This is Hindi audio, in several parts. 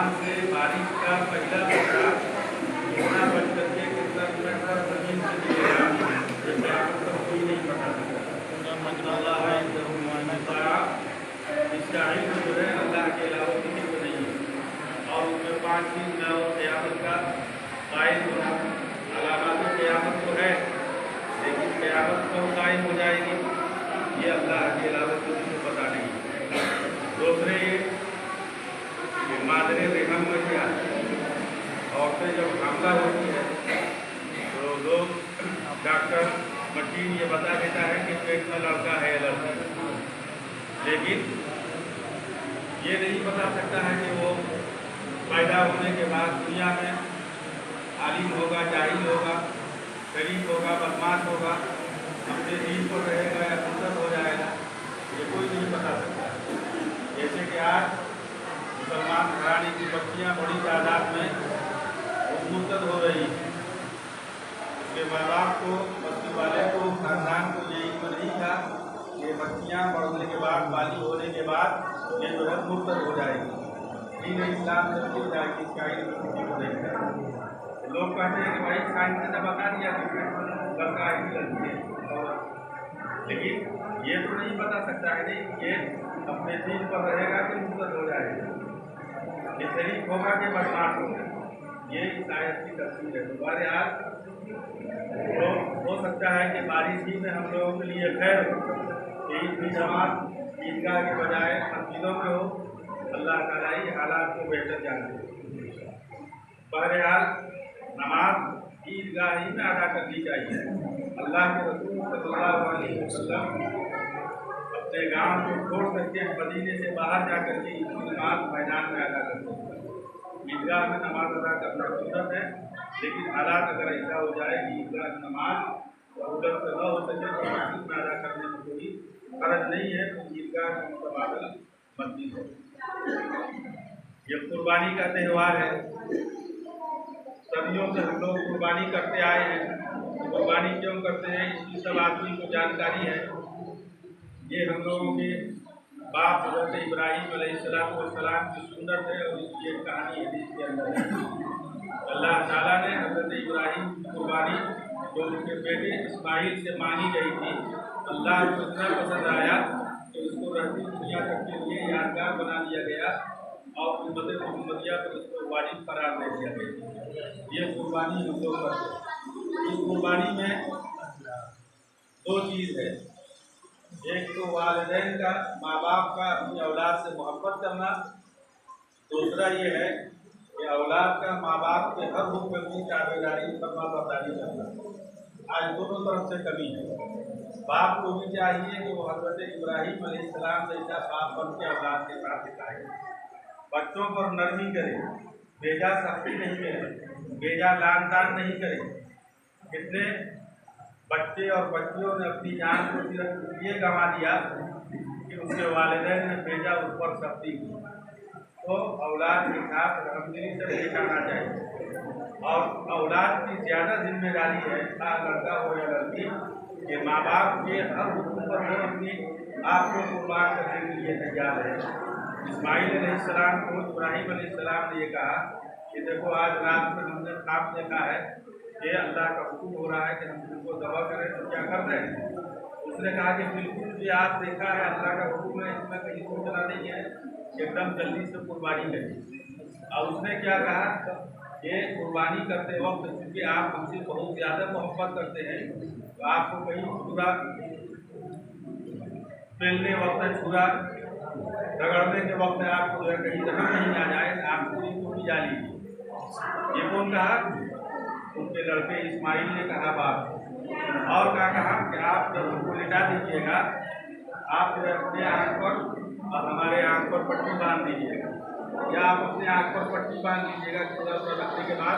आसमान से बारिश का पहला बदला कितना बच करके कितना कितना जमीन से गिरेगा ये क़यामत तक कोई नहीं बता सकता। अल्लाह है इसका इल्म जो है अल्लाह के अलावा किसी को नहीं है। और उसमें 5 चीज़ में और क़यामत का कायम होना, अलामात क़यामत तो है, लेकिन क़यामत कब कायम हो जाएगी ये अल्लाह के अलावा किसी को पता नहीं है। दूसरे ये मादरे रेहम में क्या औरतें जब हमला होती है तो लोग डॉक्टर मशीन ये बता देता है कि पेट में लड़का है या लड़की, लेकिन ये नहीं बता सकता है कि वो पैदा होने के बाद दुनिया में आलिम होगा, जाहिल होगा, शरीफ होगा, बदमाश होगा, अपने दीन पर रहेगा या सुंदर हो जाएगा, ये कोई नहीं बता सकता। जैसे कि आज मुसलमान घराने की बच्चियाँ बड़ी तादाद में मुर्तद हो रही हैं। उसके माँ बाप को, बस्ती वाले को, खानदान को ये इल्म नहीं था ये बच्चियाँ बढ़ने के बाद, बालिग होने के बाद ये जो है मुर्तद हो जाएगी, दीन इस्लाम से छूट जाएगी, इसका इल्म किसी को नहीं है। लोग कहते हैं कि भाई साइंस ने बता दिया कि लड़का है कि लड़की है, लेकिन ये तो नहीं बता सकता है नहीं ये अपने दीन पर रहेगा कि मुर्तद हो जाएगा, ये शरीफ होगा कि बदमाश होगा, ये इस आयत की तफसीर है। तुम्हारे आज तो हो सकता है कि बारिश ही में हम लोगों के लिए खैर हो, ईद की जमात ईदगाह के बजाय मस्जिदों में हो, अल्लाह ताला ही हालात को बेहतर जानते हैं। बहरहाल नमाज ईदगाह ही में अदा करनी चाहिए। अल्लाह के रसूल सल्लल्लाहु अलैहि वसल्लम अपने गांव को छोड़ करके मदीने से बाहर जाकर के नमाज मैदान में अदा करते हैं। ईदगाह में नमाज अदा करना सुन्नत है, लेकिन हालात अगर ऐसा हो जाए कि ईदगाह की नमाज उधर से न हो सके तो मस्जिद में अदा करने में कोई फर्ज नहीं है, तो ईदगाह का मुतबादल मस्जिद है। ये कुर्बानी का त्यौहार है, सदियों से हम लोग कुर्बानी करते आए हैं। कुर्बानी क्यों करते हैं इसकी सब आदमी को जानकारी है। ये हम लोगों के बाप हज़रत इब्राहीम अलैहिस्सलाम की सुन्नत है और इसकी एक कहानी हदीस के अंदर है। अल्लाह ताला ने हज़रत इब्राहीम की कुर्बानी जो उनके बेटे इस्माइल से मांगी गई थी, अल्लाह को इतना पसंद आया कि उसको रहती दुनिया तक के लिए यादगार बना दिया गया और उम्मत मुहम्मदिया पर उसको वाजिब करार दे दिया गया। ये कुर्बानी हम लोग करते हैं। इस कुर्बानी में 2 चीज़ है, एक तो वालिदैन का, माँ बाप का अपनी औलाद से मोहब्बत करना, दूसरा ये है कि औलाद का माँ बाप के हर हुक्म की ताबेदारी फरमाबरदारी करना। आज दोनों तरफ से कमी है। बाप को भी चाहिए कि वो हज़रत इब्राहीम अलैहिस्सलाम जैसा बाप बन के औलाद के साथ दिखाए, बच्चों पर नरमी करे, बेजा सख्ती नहीं करे, बेजा लान तान नहीं करे। कितने बच्चे और बच्चियों ने अपनी जान को सिर्फ इसलिए गंवा दिया कि उनके वालिदैन ने बेजा उस पर सख्ती की। तो औलाद के साथ रहमदिली से पेश आना चाहिए और औलाद की ज़्यादा जिम्मेदारी है, लड़का हो या लड़की, कि माँ बाप के हर हुक्म पर वो अपनी आप को कुर्बान करने के लिए तैयार है। इस्माइल अलैहिस्सलाम को इब्राहीम अलैहिस्सलाम ने ये कहा कि देखो आज रात में हमने ख्वाब देखा है, ये अल्लाह का हुक्म हो रहा है कि हम तुमको दवा करें, तो क्या कर रहे हैं? उसने कहा कि बिल्कुल भी आप देखा है अल्लाह का हुक्म है, इसमें कहीं सोचना नहीं है, एकदम जल्दी से कुर्बानी करिए। और उसने क्या कहा कि कुर्बानी करते वक्त क्योंकि आप हमसे बहुत ज़्यादा मोहब्बत करते हैं, तो आपको कहीं छुरा पेलने वक्त, छुरा रगड़ने के वक्त आपको जो है कहीं जहर नहीं आ जाए, आप पूरी को भी जा लीजिए। ये कौन कहा? उनके लड़के इस्माइल ने कहा बाप। और क्या कहा कि आप जब उनको लिटा दीजिएगा, आप जो अपने आँख पर और हमारे आँख पर पट्टी बांध दीजिएगा, या आप अपने आँख पर पट्टी बांध दीजिएगा छुरा से रखने के बाद,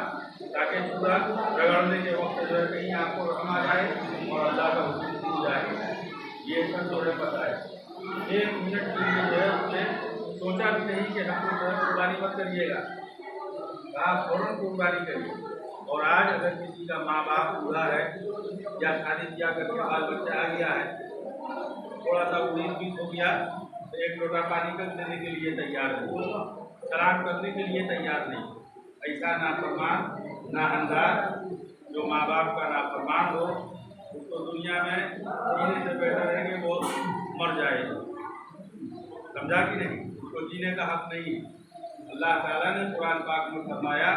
ताकि छुरा रगड़ने के वक्त जो है कहीं आपको रहम आ जाए और अल्लाह का हुक्म छूट जाए। ये सब जो है पता है। 1 मिनट के लिए जो है उसने सोचा भी नहीं कि हमको जो है कुर्बानी मत करिएगा, आप फ़ौरन कुर्बानी करिए। और आज अगर किसी का माँ बाप बूढ़ा है या शादी ब्याह करके बाल बच्चा आ गया है, थोड़ा सा 19-20 हो गया, तो 1 लोटा पानी कर देने के लिए तैयार है। सलाम करने के लिए तैयार नहीं। ऐसा नाफरमान, नाहंदार जो माँ बाप का नाफरमान हो, उसको दुनिया में जीने से बेहतर है कि वो मर जाए। समझा कि नहीं? उसको जीने का हक नहीं। अल्लाह ताला ने कुरान पाक में फरमाया,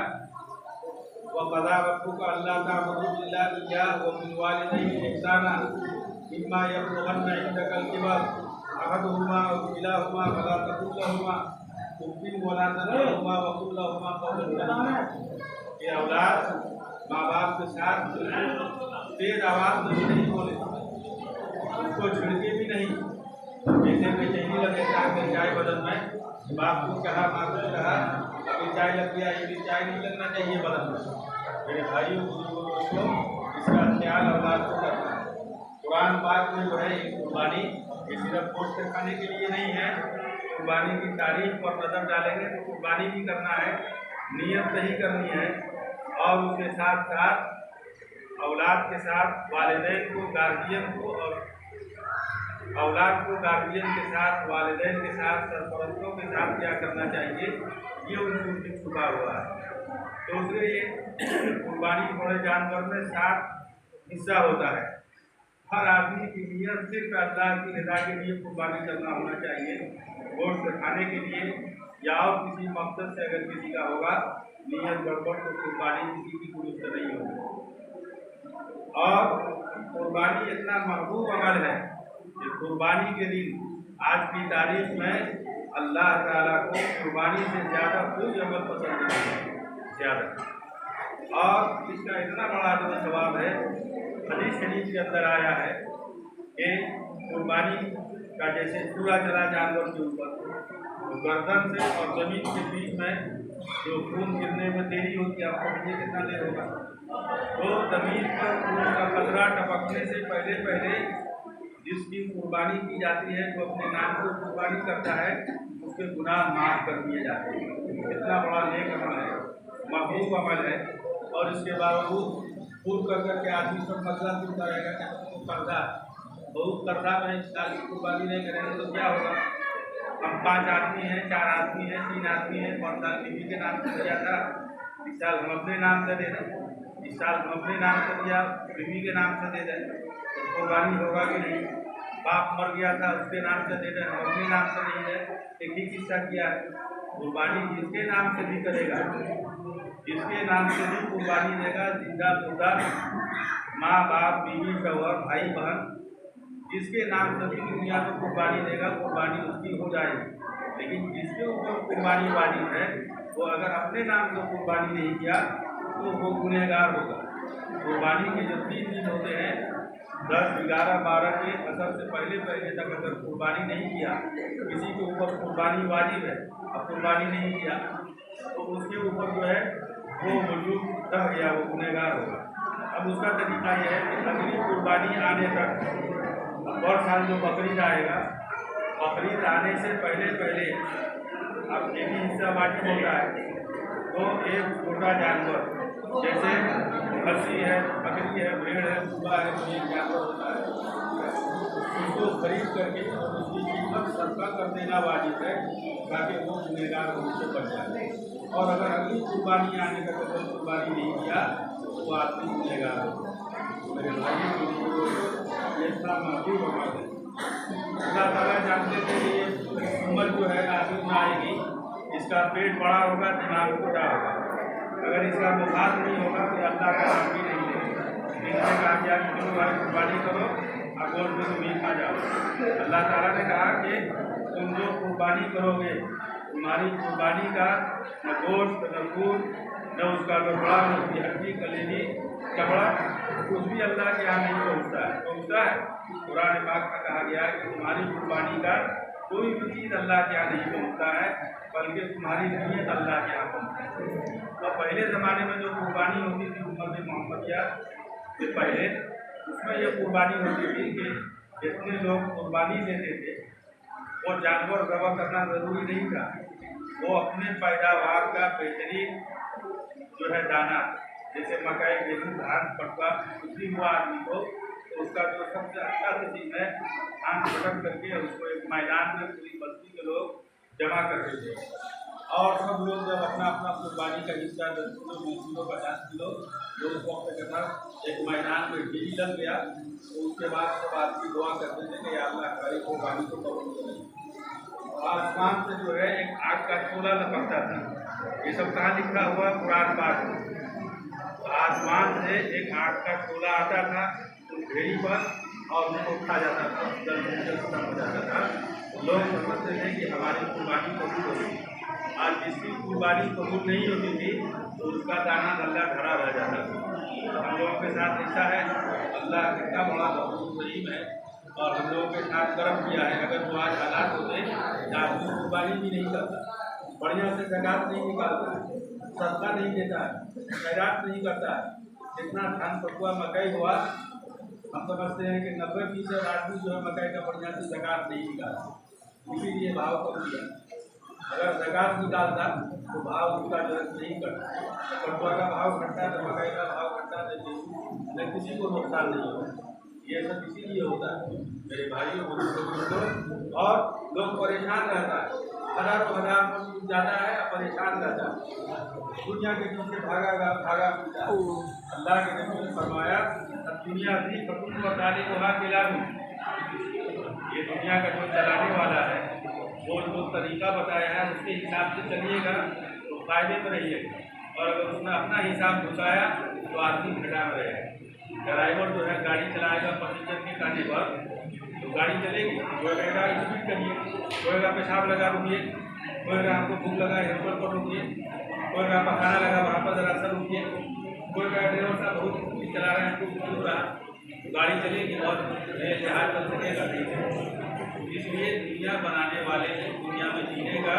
वक़ज़ा रब्बुका अल्ला ता'बुदू इल्ला इय्याहु व बिल वालिदैनि इहसाना इम्मा यब्लुगन्ना इंदकल किबर अहदुहुमा अव किलाहुमा फला तक़ुल लहुमा उफ़्फ़िन व ला तनहरहुमा व कुल लहुमा क़ौलन करीमा। ये औलाद माँ बाप के साथ तेज आवाज़ में भी नहीं बोले, उसको झिड़के भी नहीं। जैसे बेचैनी लगे चाय में, चाय बदन में, बाप को कहा, माँ को कहा, अभी चाय लग गया, ये भी चाय नहीं लगना चाहिए बदन में। मेरे भाइयों बुजुर्गों दोस्तों, इसका ख्याल औलाद को करना है। कुरान पाक में जो है ये कुर्बानी, ये सिर्फ गोश्त खाने के लिए नहीं है। कुर्बानी की तारीफ पर नजर डालेंगे तो कुर्बानी भी करना है, नियत सही करनी है, और उसके साथ साथ औलाद के साथ वालिदैन को, गार्जियन को, और औलाद को गार्जियन के साथ, वालिदैन के साथ, सरपरस्तों के साथ क्या करना चाहिए, ये उनसे छुपा हुआ है। दूसरे, ये कुर्बानी बड़े जानवर में 7 हिस्सा होता है। हर आदमी की नियत सिर्फ अल्लाह की रज़ा के लिए कुर्बानी करना होना चाहिए। गोश्त खाने के लिए या और किसी मकसद से अगर किसी का होगा नियत गड़बड़, तो कुर्बानी किसी की दुरुस्त नहीं होगी। और कुर्बानी इतना महबूब अमल है कि कुर्बानी के दिन आज की तारीख में अल्लाह ताला को कुर्बानी से ज़्यादा कोई अमल पसंद नहीं है, ज़्यादा। और इसका इतना बड़ा जो जवाब है, हदीस शरीफ के अंदर आया है कि कुर्बानी का जैसे चूड़ा चला जानवर के ऊपर, तो गर्दन से और जमीन के बीच में जो खून गिरने में देरी होती है, आपको मुझे कितना देर होगा, तो जमीन पर खून का कतरा टपकने से पहले पहले जिसकी कुर्बानी की जाती है, जो अपने नाम को कुर्बानी करता है, उसके गुनाह माफ कर दिए जाते हैं। कितना बड़ा नेक अमल है, महबूब अमल है। और इसके बावजूद दूर कर करके आदमी सब मसला सुनता रहेगा कि हमको कर्जा, बहुत कर्जा में इस साल की कुर्बानी नहीं करेंगे तो क्या होगा। हम 5 आदमी हैं, 4 आदमी हैं, 3 आदमी हैं, 5 साल बीवी के नाम से दिया था, इस साल हम अपने नाम से दे दें, इस साल हम अपने नाम से दिया, बीवी के नाम से दे दें, कुर्बानी होगा कि नहीं। बाप मर गया था, उसके नाम से दे दें, हम अपने नाम से नहीं दें, एक ही किस्सा किया है। कुर्बानी जिसके नाम से भी करेगा, जिसके नाम से भी कुर्बानी देगा, जिंदा मुर्दा, माँ बाप, बीवी शौहर, भाई बहन, जिसके नाम से भी दुनिया में कुर्बानी देगा, कुर्बानी उसकी हो जाएगी। लेकिन जिसके ऊपर कुर्बानी वाजिब है, वो अगर अपने नाम से कुर्बानी नहीं किया तो वो गुनहगार होगा। कुर्बानी के जो 3 दिन होते हैं, 10, 11, 12 के असर से पहले पहले तक अगर कुर्बानी नहीं किया, किसी के ऊपर कुर्बानी वाजिब है अब कुर्बानी नहीं किया, तो उसके ऊपर जो है वो वजूद रह गया, वो गुनहगार होगा। अब उसका तरीका यह है कि अगली कुर्बानी आने तक, अब हर साल जो बकरीद आएगा, बकरीद आने से पहले पहले अब एक ही हिस्सा वाजिब होता है, तो एक छोटा जानवर जैसे खस्सी है, बकरी है, भेड़ है, सुबह है, तो एक जानवर होता है, उसको खरीद करके और उसकी कीमत सस्ता कर देना वाजिब है, ताकि वो गुनहगार होने से बच जाए। और अगर अगली कुर्बानी आने का अगर कुर्बानी नहीं किया तो वो आदमी गुनहगार होगा। मेरे भाई ये इतना महबूब अमल है। अल्लाह ताला जानते थे कि ये उम्र जो है आखिर में आएगी, इसका पेट बड़ा होगा, दिमाग छोटा होगा, अगर इसका मुखात नहीं होगा तो अल्लाह का नाम भी नहीं लेगा। इसने कहा कि आप चलो भाई कुर्बानी करो, और गोश्त में तुम ही खा जाओ। अल्लाह ताला ने कहा कि तुम जो कुर्बानी करोगे, तुम्हारी कुर्बानी का न गोश्त, न खून, न उसका गड़बड़ा, न उसकी हड्डी, कलेजी, चमड़ा, कुछ भी अल्लाह के यहाँ नहीं पहुँचता है। पहुँचता है कुरान पाक में कहा गया है कि तुम्हारी कुर्बानी का कोई भी चीज़ अल्लाह के यहाँ नहीं पहुँचता है, बल्कि तुम्हारी नीयत अल्लाह के यहाँ पहुँचती है। और पहले ज़माने में जो कुर्बानी होती थी उम्मत मोहम्मदिया से पहले, उसमें यह कुर्बानी होती थी कि जितने लोग कुर्बानी देते थे वो जानवर ज़बह करना ज़रूरी नहीं था, वो अपने पैदावार का बेहतरीन जो है दाना, जैसे मकई, गेहूँ, धान, पटवा, कुछ भी हुआ आदमी को, तो उसका जो सबसे अच्छा चीज़ है, धान पटक करके उसको एक मैदान में पूरी बस्ती के लोग जमा करते थे। और सब लोग जब अपना अपना कुर्बानी का हिस्सा 10 किलो 20 किलो 50 किलो जो उस वक्त के साथ एक मैदान में ढील लग गया, तो उसके बाद सब आदमी दुआ करते थे कि अल्लाह हमारी कुर्बानी को कबूल करे। आसमान से जो है एक आग का गोला लपकता था। ये सब कहाँ लिखा हुआ कुरान पाक में। आसमान से एक आग का गोला आता था उस ढेरी पर और उसको खा जाता था, जल्दी से खत्म हो जाता था। लोग समझते थे कि हमारी कुर्बानी कबूल होगी। आज जिसकी कुर्बानी कबूल नहीं होती थी तो उसका दाना गल्ला धरा रह जाता था। हम लोगों के साथ ऐसा है, अल्लाह कितना बड़ा करीम है और हम लोगों के साथ कर्म किया है। अगर वो आज हालात होते तो आदमी कुर्बानी भी नहीं करता, बढ़िया से ज़कात नहीं निकालता, सदका नहीं देता है, खैरात नहीं करता है। जितना धान पकुआ मकई हुआ, हम समझते हैं कि 90% आदमी जो है मकई का बढ़िया से ज़कात नहीं निकालता, इसीलिए भाव कम दिया। अगर ज़कात निकालता तो भाव उसका जो नहीं करता, पटुआ का भाव घटता तो मकई का भाव घटता, तो किसी को नुकसान नहीं होता। ये सब इसीलिए होता है मेरे भाइयों बुजुर्गों। और लोग परेशान रहता है, हज़ारों हजार जाता है परेशान रहता है, दुनिया के पीछे भागा मिलता है। अल्लाह के नबी ने फरमाया दुनिया भी फकुल बताने को के लागू, ये दुनिया का जो चलाने वाला है वो जो तरीका बताया है उसके हिसाब से चलिएगा तो फायदे में रहिएगा, और अगर उसने अपना हिसाब घुसाया तो आदमी घटा में रहेगा। ड्राइवर जो है गाड़ी चलाएगा पैसेंजर के कहने पर तो गाड़ी चलेगी, कोई कहेगा स्पीड करिए, कोई कहेगा पेशाब लगा रुकिए, कोई कहेगा हमको भूख लगा एयरपोर्ट पर रुकिए, कोई कहेगा पखाना लगा वहाँ पर जरा सा रुकिए, कोई कहेगा ड्राइवर साहब बहुत चला रहे हैं तो भूख रहा, गाड़ी चलेगी और जहाज चल सकेगा नहीं। इसलिए दुनिया बनाने वाले ने दुनिया में जीने का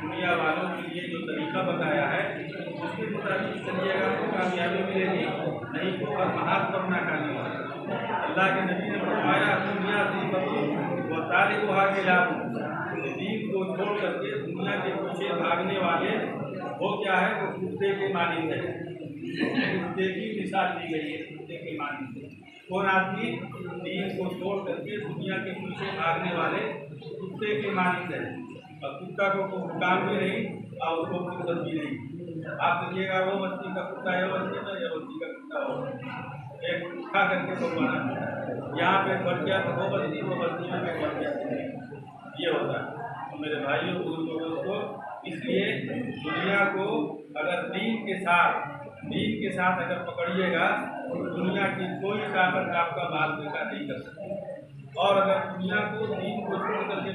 दुनिया वालों के लिए जो तरीका बताया है उसके मुताबिक चलिएगा तो कामयाबी मिलेगी, नहीं तो हर महात पर ना खाने वाला। अल्लाह के नबी ने फरमाया दुनिया दी बताले को आगे लागू, दीन को छोड़ करके दुनिया के पीछे भागने वाले वो क्या है, वो कुत्ते के मानिंद है। कुत्ते की मिसाल दी गई है, कुत्ते के मानिंद है। कौन आदमी दीन को छोड़ करके दुनिया के पीछे भागने वाले कुत्ते के मानिंद है। और कुत्ता को कोई काम भी नहीं और उसको फुर्सत भी नहीं। आप देखिएगा वो बस्ती का कुत्ता है वो बस्ती में, या बस्ती का कुत्ता हो एक उठा करके भगवाना यहाँ पे बढ़ गया तो वो बस्ती में बढ़ गया, ये होता है। तो मेरे भाइयों बुजुर्गों को इसलिए दुनिया को अगर दीन के साथ अगर पकड़िएगा तो दुनिया की कोई ताकत आपका बाल बेटा नहीं कर सकती। और अगर दुनिया को दीन को छोड़ करके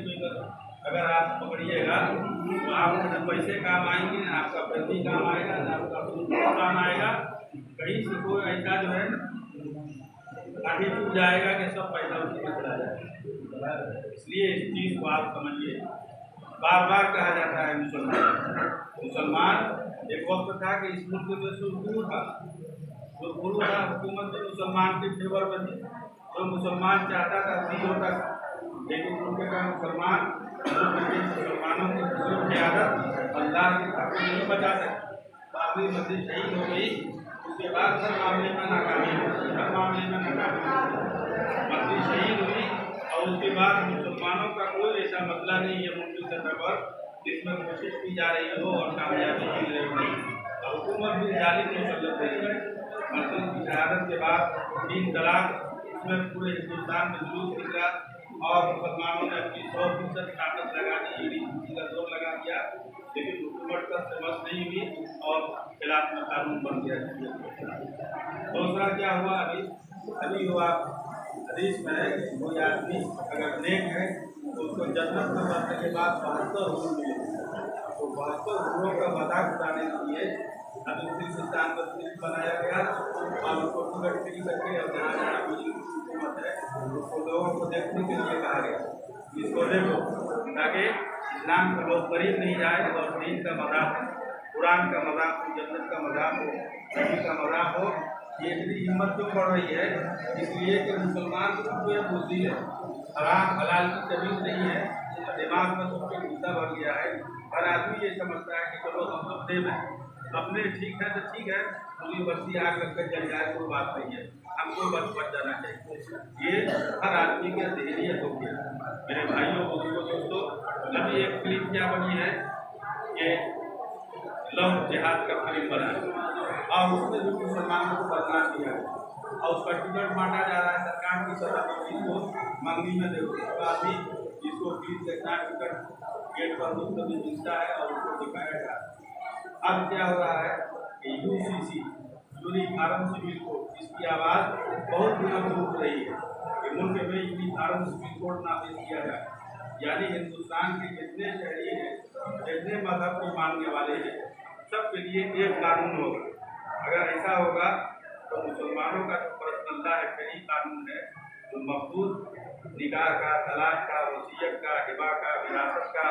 अगर आप पकड़िएगा तो आपको न पैसे काम आएंगे, न आपका प्रति काम आएगा, न आपका काम आएगा। कहीं से कोई ऐसा जो है आगे टूट जाएगा कि सब पैसा उसी में चला जाएगा। इसलिए इस चीज़ को आप समझिए। बार बार कहा जाता है मुसलमान एक वक्त था कि इस मुल्क में जो गुरु था हुकूमत में मुसलमान के फेवर में थी, तो मुसलमान चाहता था नहीं होता, लेकिन उनके कहा मुसलमानों की आदत अल्लाह के खाते नहीं बचा सकती। बाबरी मस्जिद शहीद हो गई, उसके बाद हर मामले में नाकामी हुई, मस्जिद शहीद हुई और उसके बाद मुसलमानों का कोई ऐसा मसला नहीं है मुल्क सतह पर जिसमें कोशिश की जा रही हो और कामयाबी मिल रही नहीं। और हुकूमत भी जालिम मुसल्लत रही है। मस्जिद की शहादत के बाद 3 तलाक इसमें पूरे हिंदुस्तान में जुलूस निकला और मुसलमानों ने अपनी 100% ताकत लगा दी, का जोर लगा दिया, लेकिन हुकूमत का समझ नहीं हुई और खिलाफ में कानून बन गया। दूसरा क्या हुआ, अभी हुआ हदीस में है कि कोई आदमी अगर नेक है तो उसको जन्नत में मरने के बाद 72 हुर मिले, तो 72 हुरों का मजाक उड़ाने के लिए अभी हिंदुस्तान पर फिल्म बनाया गया और उसको टिकट फ्री करके और जहाँ जहाँ हुकूमत है उसको लोगों को देखने के लिए कहा गया इसको देखो, ताकि इस्लाम के लोग करीब नहीं जाए और दीन का मजाक, कुरान का मजाक हो, जन्नत का मजाक हो, नबी का मजाक हो। ये इतनी हिम्मत क्यों बढ़ रही है, इसलिए कि मुसलमान को बुद्धि है, हराम हलाल की तमीज नहीं है, दिमाग में सबके गुस्सा भर गया है। हर आदमी ये समझता है कि चलो हम अपने में अपने ठीक है तो ठीक है, पूरी बस्ती आग लगकर जल जाए कोई बात नहीं है, हमको बस बच जाना चाहिए। ये हर आदमी की जहनीत हो गया। मेरे भाइयों बुजुर्गों दोस्तों, अभी एक फिल्म क्या बनी है, कि लव जिहाद का फिल्म बना और उसमें भी मुसलमानों को बदनाम किया है और उसका टिकट बांटा जा रहा है सरकार की सलाह को मंगनी में देखा भी जिसको 20 से 4 टिकट गेट पर मुफ्त में मिलता है और उसको दिखाया जा रहा है। अब क्या हो रहा है कि यूसीसी यूनिफॉर्म सिविल कोड इसकी आवाज़ बहुत दिनों से उठ रही है कि मुल्क में यूनिफॉर्म सिविल कोड नाफिज किया जाए, यानी हिंदुस्तान के जितने शहरी हैं, जितने मजहब को मानने वाले हैं, सबके लिए एक कानून होगा। अगर ऐसा होगा तो मुसलमानों का जो पर्सनल है शरई कानून है, जो मखसूस निकाह का, तलाक का, वसीयत का, हिबा का, विरासत का,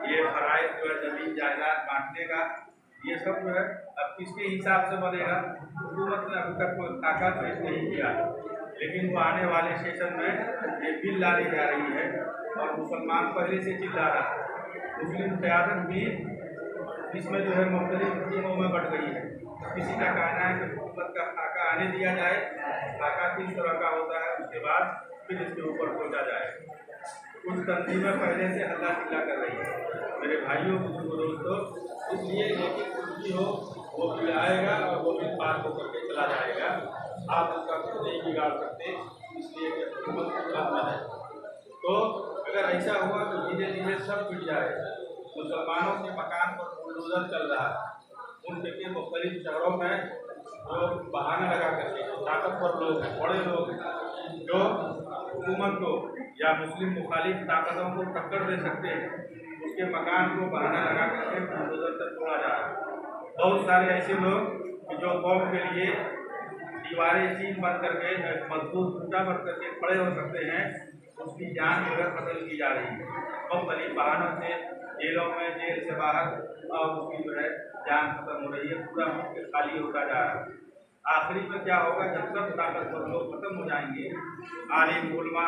ये फराइज जो है जमीन जायदाद बांटने का, ये सब जो है अब किसके हिसाब से बनेगा। हुकूमत ने अभी तक कोई ताकत पेश नहीं किया, लेकिन वो आने वाले सेशन में ये बिल लाने जा रही है और मुसलमान पहले से चिल्ला रहा है। मुस्लिम क़यादत भी इसमें जो है मुख्तलिफ टीमों में बट गई है। किसी का कहना है कि हुकूमत का खाका आने दिया जाए, खाका किस तरह का होता है उसके बाद फिर इसके ऊपर सोचा जाए। कुछ तंजीमें पहले से हल्ला चिल्ला कर रही है। मेरे भाइयों बुजुर्गों दोस्तों, इसलिए लेकिन कुछ हो वो बिल आएगा और वो बिल पास होकर के चला जाएगा। आप उसका कुछ नहीं बिगाड़ सकते, इसलिए कि हुकूमत की बात है। तो अगर ऐसा हुआ तो धीरे धीरे सब पिट जाएगा। मुसलमानों के मकान पर बुलडोजर चल रहा है, उनके मुख्तलिफ शहरों में जो बहाना लगा करके जो ताकतवर लोग हैं, बड़े लोग हैं, जो हुकूमत को या मुस्लिम मुखालिफ ताकतों को टक्कर दे सकते हैं, उसके मकान को बहाना लगा करके बुलडोजर से तोड़ा जा रहा है। बहुत सारे ऐसे लोग जो कौम के लिए दीवारें चीन बन करके मजबूत खूंटा बन करके खड़े हो सकते हैं, उसकी जान जो है कत्ल की जा रही है। मुख्तलिफ बहानों से जेलों में, जेल से बाहर और उसकी जो है जान खत्म हो रही है। पूरा मुल्क खाली होता जा रहा है। आखिरी में क्या होगा, जब सब ताकतवर लोग खत्म हो जाएंगे, आलिम उलमा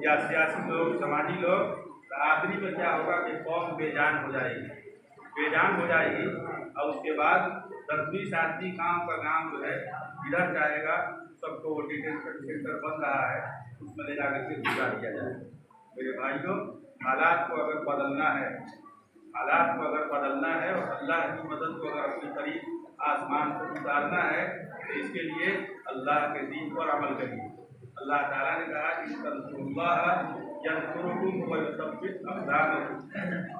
या सियासी लोग, समाजी लोग, तो आखिरी में क्या होगा कि कौम बेजान हो जाएगी, बेजान हो जाएगी। और उसके बाद 10-20 आदमी काम का नाम जो है इधर जाएगा, सबको वो डिटेंशन सेंटर बन रहा है, उसमें ले जाकर के गुजार दिया जाएगा। मेरे भाइयों, हालात को अगर बदलना है, हालात को अगर बदलना है और अल्लाह की मदद को अगर अपनी करीब आसमान को उतारना है, तो इसके लिए अल्लाह के दीन पर अमल करिए। अल्लाह ताला ने कहा कि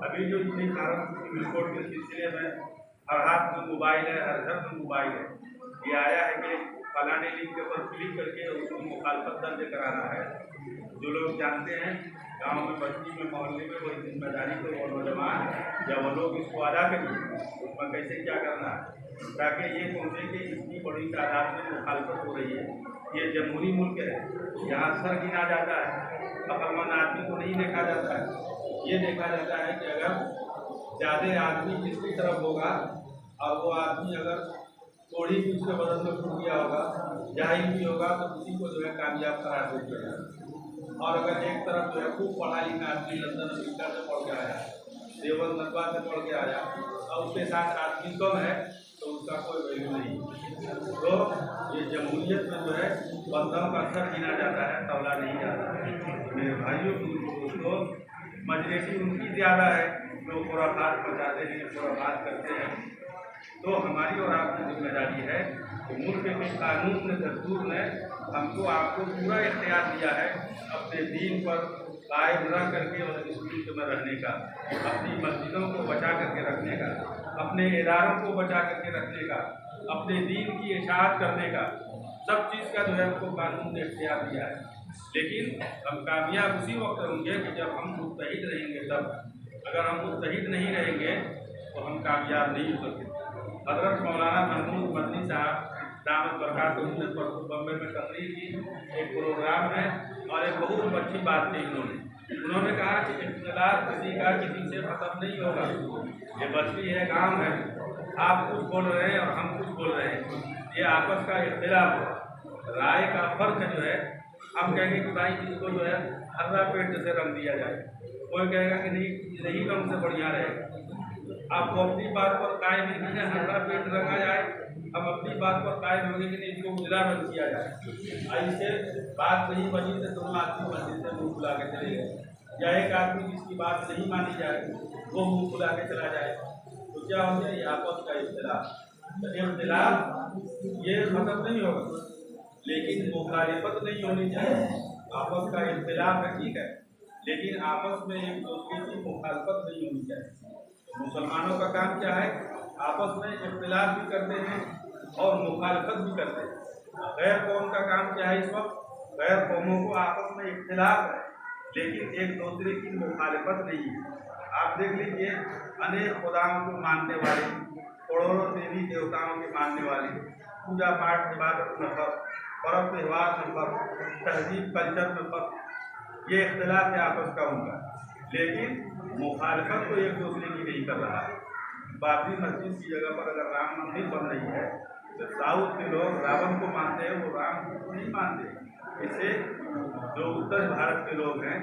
अभी जो सिविल कोड के सिलसिले में हर हाथ में मोबाइल है, हर घर में मोबाइल है, ये आया है कि फलाने लिंक के ऊपर क्लिक करके उसको मुखालफत दर्ज कराना है। जो लोग जानते हैं गांव में, बस्ती में, मोहल्ले में, वही जिम्मेदारी को वो नौजवान या वो लोग इसको अदा करिए, उसमें कैसे क्या करना है, ताकि ये पहुँचे कि इतनी बड़ी तादाद में मुखालफत हो रही है। ये जमहूरी मुल्क है, यहाँ सर गिना जाता है, अक्लमंद आदमी को नहीं देखा जाता है। ये देखा जाता है कि अगर ज़्यादा आदमी किसकी तरफ होगा और वो आदमी अगर थोड़ी भी उसके बदल में छूट गया होगा, जाहिल भी होगा, तो किसी को जो है कामयाब करार देगा। और अगर एक तरफ जो है खूब पढ़ा लिखा आदमी लंदन अमेरिका से पढ़ के आया, देवबंद नदवा से पढ़ के आया और उसके साथ आदमी कम है, तो उसका कोई वैल्यू नहीं। तो ये जमहूरियत में जो है बंदों का सर गिना जाता है, तौला नहीं जाता है। मेरे भाइयों दोस्तों, मजलिसी उनकी ज़्यादा है जो खुराफात पहुँचाते हैं, खुराफात करते हैं। तो हमारी और आपकी जिम्मेदारी है कि मुल्क के कानून ने, दस्तूर ने हमको आपको पूरा इख्तियार दिया है अपने दीन पर कायम रह करके और इस मुल्क में रहने का, अपनी मस्जिदों को बचा करके रखने का, अपने इदारों को बचा करके रखने का, अपने दीन की इशाअत करने का, सब चीज़ का जो है हमको कानून ने इख्तियार दिया है। लेकिन हम कामयाब उसी वक्त होंगे कि जब हम मुत्तहिद रहेंगे। तब अगर हम मुत्तहिद नहीं रहेंगे तो हम कामयाब नहीं हो सकते। हज़रत मौलाना महमूद मदनी साहब दामद बरकातुहू ने परसों बम्बई में तकरीर की, एक प्रोग्राम में, और एक बहुत अच्छी बात थी। उन्होंने कहा कि इख्तिलाफ किसी का किसी से खत्म नहीं होगा। ये बस्ती है, गांव है, आप कुछ बोल रहे हैं और हम कुछ बोल रहे हैं, ये आपस का इख्तिलाफ है, राय का फर्क जो है। हम कहेंगे कि भाई इसको जो है हर्रा पेट जैसे रंग दिया जाए, कोई कहेगा कि नहीं यही रंग से बढ़िया रहेगा। आपको अपनी बात पर कायम नहीं है, हर्रा पेट रंगा जाए, हम अपनी बात पर कायम होंगे कि नहीं इसको उजला रंग किया जाए। ऐसे बात नहीं बनी तो दोनों आदमी मस्जिद से मुँह खुला के चले गए, या एक आदमी जिसकी बात नहीं मानी जाए वो मुँह खुला के चला जाए। तो क्या हो गया, ये आपस का इख्तिलाफ। तो इख्तिलाफ ये खत्म नहीं होगा, लेकिन मुखालिफत नहीं होनी चाहिए। आपस का इख्तिलाफ है, ठीक है, लेकिन आपस में एक दूसरे की मुखालफत नहीं होनी चाहिए। मुसलमानों का काम क्या है, आपस में इख्तिलाफ भी करते हैं और मुखालफत भी करते हैं। गैर कौम का काम क्या है, इस वक्त गैर कौमों को आपस में इख्तिलाफ है, लेकिन एक दूसरे की मुखालफत नहीं है। आप देख लीजिए, अनेक खुदाओं को मानने वाले, करोड़ों देवी देवताओं के मानने वाले, पूजा पाठ इबादत में फर्क, पर्व त्यौहार में फर्क, तहजीब कल्चर में फर्क, ये इख्तिलाफ है आपस का उनका, लेकिन मुखालफत तो एक दूसरे की नहीं कर रहा है। बाबरी मस्जिद की जगह पर अगर राम मंदिर बन रही है तो साउथ के लोग रावण को मानते हैं, वो राम को नहीं मानते। इससे जो उत्तर भारत के लोग हैं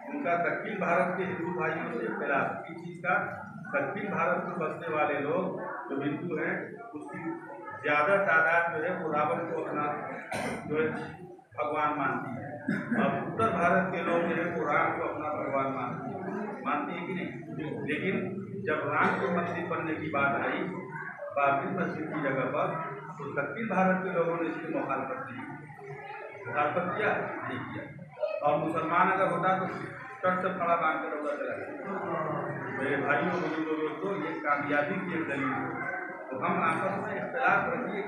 उनका दक्षिण भारत के हिंदू भाइयों से इख्तिलाफ की चीज़ का, दक्षिण भारत में बसने वाले लोग जो हिंदू हैं उसकी ज़्यादा तादाद जो है वो रावण को अपना जो है भगवान मानती है, और उत्तर भारत के लोग जो है वो राम को अपना भगवान मानती है कि नहीं। लेकिन जब राम के मंदिर बनने की बात आई बाबरी मस्जिद की जगह पर, तो दक्षिण भारत के लोगों ने इसकी मुखालफत नहीं किया, नहीं किया। और मुसलमान अगर होता तो कट से खड़ा बांध कर होगा चला गया। मेरे भाइयों बुजुर्गों दोस्तों, ये कामयाबी की एक दलील है। तो हम आपस में इख्तिलाफ रखिए,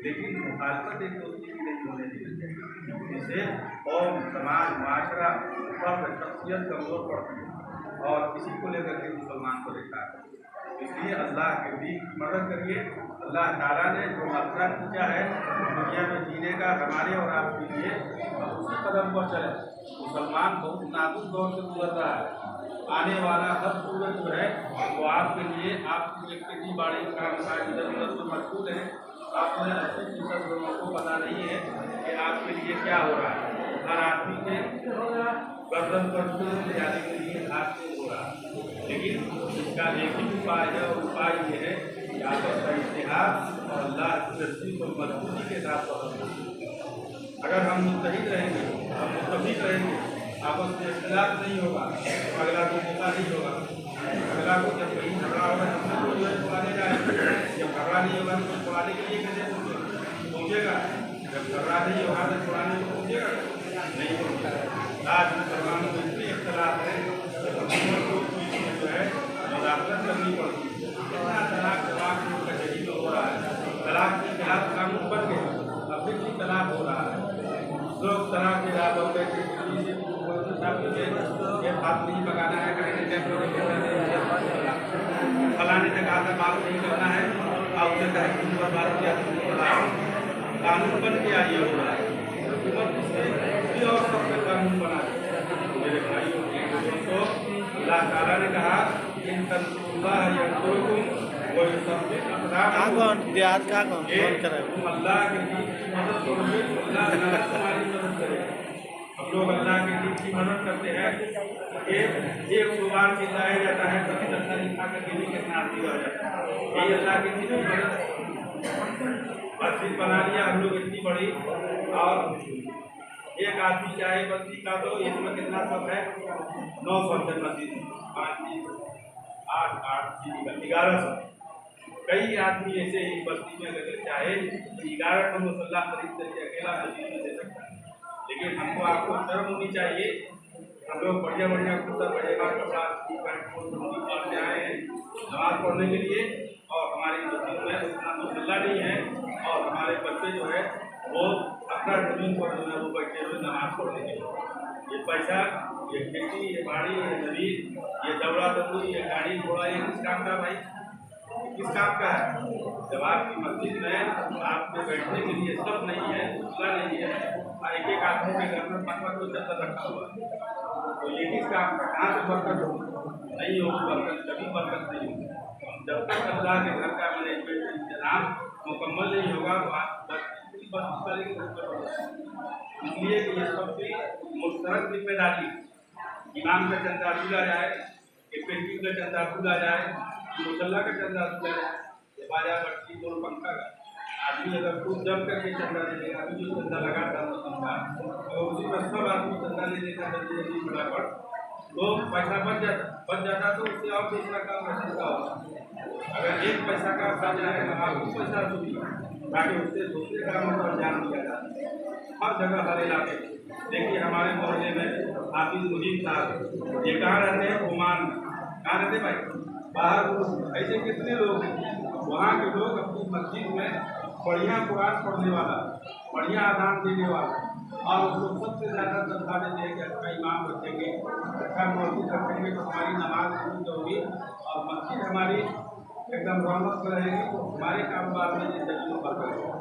लेकिन मुखालफत एक दूसरे की नहीं होने देनी चाहिए। इससे कौम, समाज, माशरा, फर्द, शख्सियत कमजोर पड़ती है, और इसी को लेकर के मुसलमान को देखा है। इसलिए अल्लाह के दीन की मदद करिए। अल्लाह ताला ने जो मसला पूछा है दुनिया में जीने का हमारे और आपके लिए, अब उसी कदम पर चले। मुसलमान बहुत नाजुक दौर से गुजर रहा है, आने वाला हर सूरज जो है वो आपके लिए, आपकी एक खेती बाड़ी काम काज इधर उधर में मशगूल है। आप में 80% लोगों को पता नहीं है कि आपके लिए क्या हो रहा है। हर आदमी के गर्दन पर ले जाने के लिए आपसे हो रहा है, लेकिन इसका एक ही उपाय है, और उपाय ये है कि आपस का इतिहास और अल्लाह की रस्सी को मजबूती के साथ पकड़ना। अगर हम मुत्तहिद रहेंगे, हम मुत्तफिक रहेंगे, आपस में इख्तिलाफ नहीं होगा तो अगला को मौका नहीं होगा। अगला को जब कहीं झगड़ा होगा तो जो है छुड़ाने जाएगा, जब झगड़ा नहीं होगा तो छुड़ाने के लिए कैसे पहुँचेगा, जब झगड़ा नहीं होगा तो छुड़ाने को पहुँचेगा नहीं पहुँचेगा। आज मुसलमानों में इतनी इख्तिलाफ है कि हुकूमत को जो है मुदाखलत करनी पड़ती है। इतना तलाक तलाक जो कचहरी में हो रहा है, तलाक के खिलाफ कानून बन गए, अब भी तलाक हो रहा है। लोग तलाक के खिलाफ हो गए, ये बात नहीं पकाना है, फलाने ने कहा था बात नहीं करना है, आप उसे कहें बात किया कानून बन के आइए हो रहा है। हुकूमत इससे और सबसे कानून बना है। मेरे भाइयों दोस्तों, अल्लाह ताला ने कहा इन तंसुरुल्लाह यंसुरकुम व युसब्बित अक़दामकुम, देहात का कौन तुम अल्लाह के दीन की मदद करोगे तो अल्लाह ताला तुम्हारी मदद करेगा। हम लोग अल्लाह के दीन की मदद करते हैं, एक सुबान चिल्लाया जाता है, कभी दस्ता लिखा करके भी कितना आदमी हो जाता है। यही अल्लाह के दीन की मदद। मस्जिद बना लिया हम लोग इतनी बड़ी, और एक आदमी चाहे बस्ती का, तो इसमें कितना सब है, 9 सब है मस्जिद, 5 8 1100। कई आदमी ऐसे ही बस्ती में अगर चाहे 11 का मुसल्ला खरीद करके अकेला मस्जिद में दे सकता है। लेकिन हमको आपको शर्म होनी चाहिए, हम लोग बढ़िया बढ़िया कुर्ता पजामा कपड़ा पहन के आए हैं नमाज पढ़ने के लिए, और हमारी मस्जिद में उतना मुसल्ला नहीं है, और हमारे बच्चे जो है वो अपना जमीन पर जो है वो बैठे हुए नमाज पढ़ने के लिए। ये पैसा, ये खेती, ये बाड़ी, ये जमीन, ये दौड़ा दौड़ी, ये गाड़ी घोड़ा, ये किस काम का भाई, किस काम का है? जब आपकी मस्जिद में आपके बैठने के लिए सब नहीं है, मुसल्ला नहीं है, एक एक आदमी के घर में 5-5 को चद्दर रखा हुआ है, तो ये किस काम का? कहाँ से बरकत होगी? नहीं होगी बरकत, कभी बरकत नहीं होगी। जब तक अल्लाह के घर का मैनेजमेंट इंतजाम मुकम्मल नहीं होगा तो आप इसलिए ये सबसे मुश्तरक जिम्मेदारी, इमाम का चंदा भूला जाए, पेंटिंग का चंदा भूला जाए, मुसल्ला का चंदा भूला जाए, बाजा बट्टी और पंखा का आदमी अगर खूब जम करके चंदा ले लेगा, अभी जो चंदा लगा था तो उसी पर सब आदमी चंदा ले लेगा जल्दी फटाफट, तो पैसा बच जाता तो उससे और दूसरा काम मस्जिद का होगा। अगर एक पैसा का खर्च आएगा आपको पैसा दूंगी ताकि उससे दूसरे कामों पर ध्यान दिया जाए। हर जगह हर इलाके देखिए हमारे मोहल्ले में हाफिज मुजीब साहब ये कहाँ रहते हैं? ओमान में। कहाँ रहते भाई? बाहर। ऐसे कितने लोग हैं वहाँ के लोग अपनी मस्जिद में बढ़िया कुरान पढ़ने वाला, बढ़िया आदान देने वाला, और उसको सबसे ज़्यादा श्रद्धा देते हैं कि अच्छा इमाम रखेंगे, अच्छा मस्जिद रखेंगे तो हमारी नमाज पूरी होगी और मस्जिद हमारी एकदम रौनक रहेगी तो हमारे कारोबार में जिंदगी में बढ़ेगा।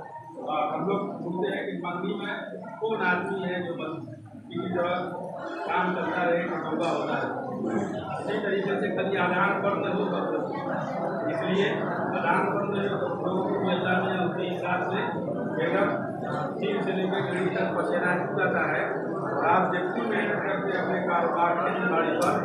और हम लोग पूछते हैं कि मंदी में कौन आदमी है जो बस किसी जगह काम करता रहे कि होगा होता है। इसी तरीके से कभी आदान पर नहीं कर, इसलिए आदान पर नहीं तो लोगों को मिलता है उसके हिसाब से एकदम चीन से लेकर गरीब तक पसीना जाता है। आप जितनी मेहनत करके अपने कारोबार खेती बाड़ी पर